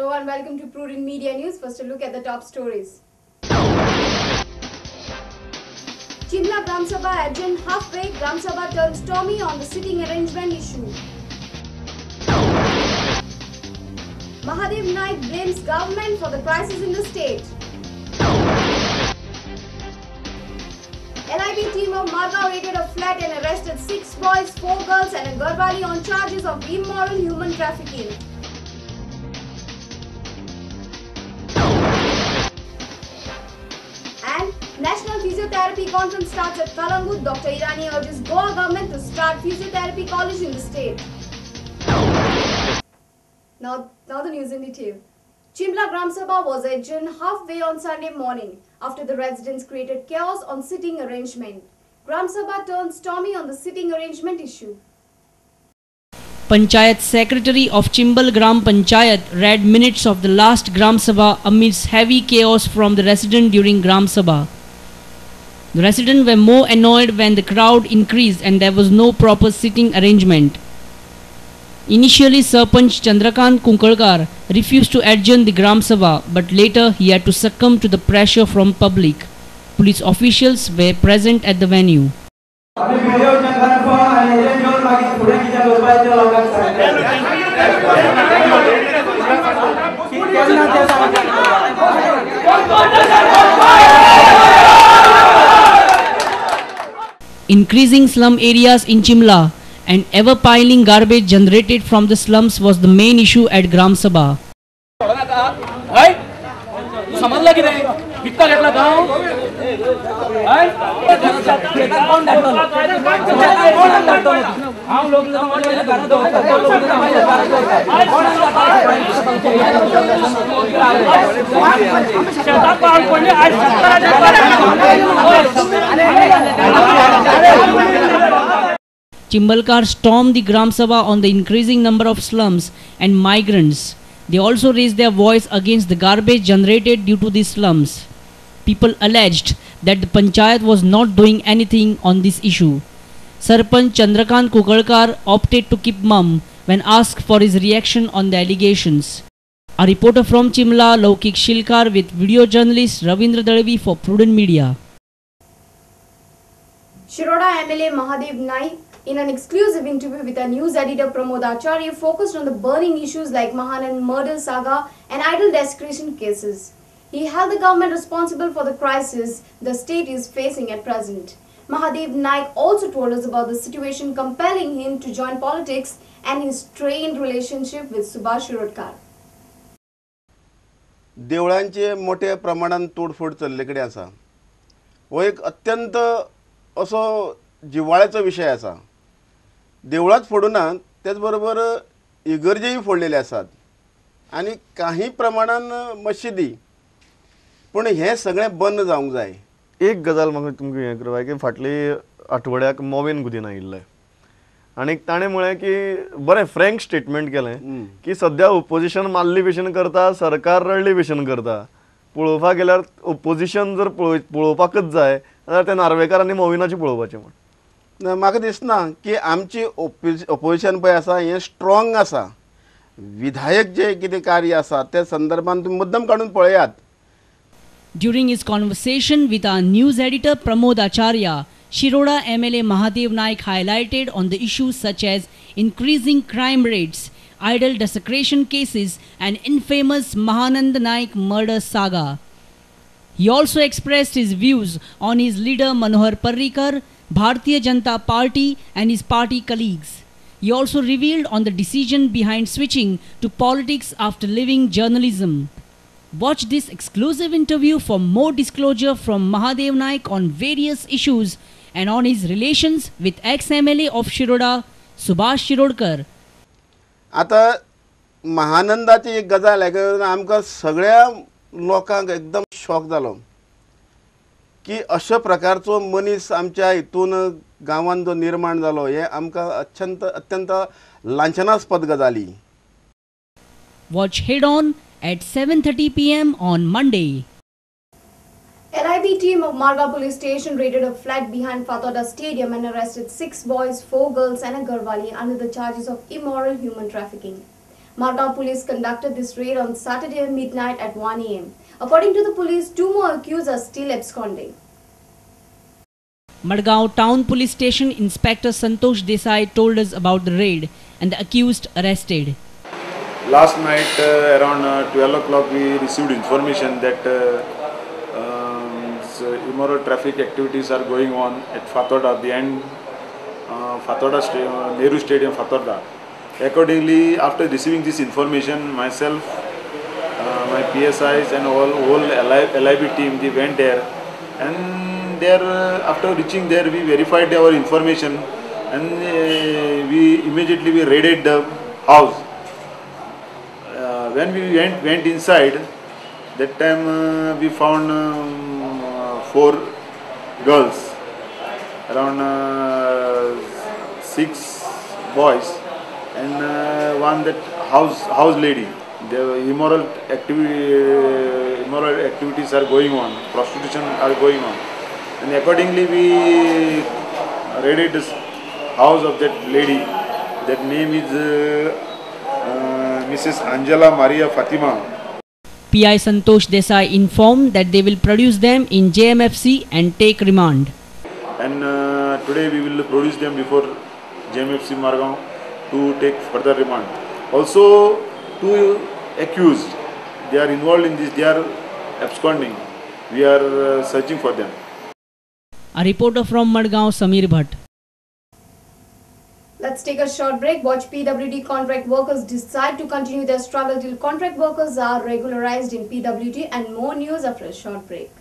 Hello and welcome to Prudent Media News. First a look at the top stories. Chimla Gram Sabha adjourned halfway. Gram Sabha turns stormy on the sitting arrangement issue. Mahadev Naik blames government for the crisis in the state. LIB team of Marga raided a flat and arrested 6 boys, 4 girls and a Garhwali on charges of immoral human trafficking. And National Physiotherapy Conference starts at Kalangut. Dr. Irani urges Goa government to start physiotherapy college in the state. Now the news in detail. Chimla Gram Sabha was adjourned halfway on Sunday morning after the residents created chaos on sitting arrangement. Gram Sabha turned stormy on the sitting arrangement issue. Panchayat Secretary of Chimbal Gram Panchayat read minutes of the last Gram Sabha amidst heavy chaos from the resident during Gram Sabha. The residents were more annoyed when the crowd increased and there was no proper sitting arrangement. Initially, Sarpanch Chandrakant Kunkalkar refused to adjourn the Gram Sabha, but later he had to succumb to the pressure from public. Police officials were present at the venue. Increasing slum areas in Chimla and ever-piling garbage generated from the slums was the main issue at Gram Sabha. Chimbalkar stormed the Gram Sabha on the increasing number of slums and migrants. They also raised their voice against the garbage generated due to these slums. People alleged that the Panchayat was not doing anything on this issue. Sarpanch Chandrakant Kunkalkar opted to keep mum when asked for his reaction on the allegations. A reporter from Chimla, Laukik Shilkar, with video journalist Ravindra Dalvi for Prudent Media. Shiroda MLA Mahadev Naik, in an exclusive interview with our news editor Pramod Acharya, focused on the burning issues like Mahanand murder saga and idol desecration cases. He held the government responsible for the crisis the state is facing at present. Mahadev Naik also told us about the situation compelling him to join politics and his strained relationship with Subhash Shirodkar. देवळांचे मोठ्या प्रमाणात तोडफोड चल्लेकडे आसा. हो एक अत्यंत असो जिव्हाळ्याचो विषय आसा. देवळाच फोडूना त्याच बरोबर इगर्जेही फोडलेले आसात आणि काही प्रमाणात मशिदी. पण हे सगळें बंद जावंक जाय. एक गजाल म्हाका तुमकां हें करपाक की फाटली आठवड्याक मोवेन गुदीन आयिल्ले आनी ताणें म्हळें की बरें फ्रँक स्टेटमेंट केलें की सद्या ओपोजिशन माल्ली भशेन करता, सरकार रडली भशेन करता. पळोवपाक गेल्यार ओपोजिशन जर पळोवपाकच जाय जाल्यार ते नार्वेकार आनी मोविनाचें पळोवपाचें म्हण. म्हाका दिसना की आमची ओपोजिशन पळय आसा हें स्ट्रॉंग आसा. विधायक जे कितें कार्य आसा त्या संदर्भात तुम्ही मुद्दम काढून पळयात. During his conversation with our news editor Pramod Acharya, Shiroda MLA Mahadev Naik highlighted on the issues such as increasing crime rates, idol desecration cases and infamous Mahanand Naik murder saga. He also expressed his views on his leader Manohar Parrikar, Bharatiya Janata Party and his party colleagues. He also revealed on the decision behind switching to politics after leaving journalism. Watch this exclusive interview for more disclosure from Mahadev Naik on various issues and on his relations with ex-MLA of Shiroda, Subhash Shirodkar. आता महानंदाची एक गजाल आहे आमकां सगळ्या लोकांक एकदम shock जालो की अशा प्रकारचो मनीस आमच्या हितून गांवांत जो निर्माण जालो हे आमकां अत्यंत लांछनास्पद गजाली. Watch Head On at 7:30 p.m. on Monday. LIB team of Marga police station raided a flat behind Fatoda Stadium and arrested 6 boys, 4 girls and a Garhwali under the charges of immoral human trafficking. Margao police conducted this raid on Saturday midnight at 1 a.m. According to the police, 2 more accused are still absconding. Madgaon Town Police Station Inspector Santosh Desai told us about the raid and the accused arrested. Last night around 12 o'clock we received information that immoral traffic activities are going on at Fatorda behind Nehru Stadium, Fatorda. Accordingly, after receiving this information, myself, my PSIs and whole LIB team, they went there, and there after reaching there we verified our information, and we immediately raided the house. When we went inside, that time we found 4 girls, around 6 boys, and one that house lady. The immoral activities are going on, prostitution are going on, and accordingly we raided the house of that lady. That name is Mrs. Angela Maria Fatima. PI Santosh Desai informed that they will produce them in JMFC and take remand. And today we will produce them before JMFC Margao to take further remand. Also, 2 accused, they are involved in this, they are absconding. We are searching for them. A reporter from Madgaon, Samir Bhatt. Let's take a short break. Watch PWD contract workers decide to continue their struggle till contract workers are regularized in PWD, and more news after a short break.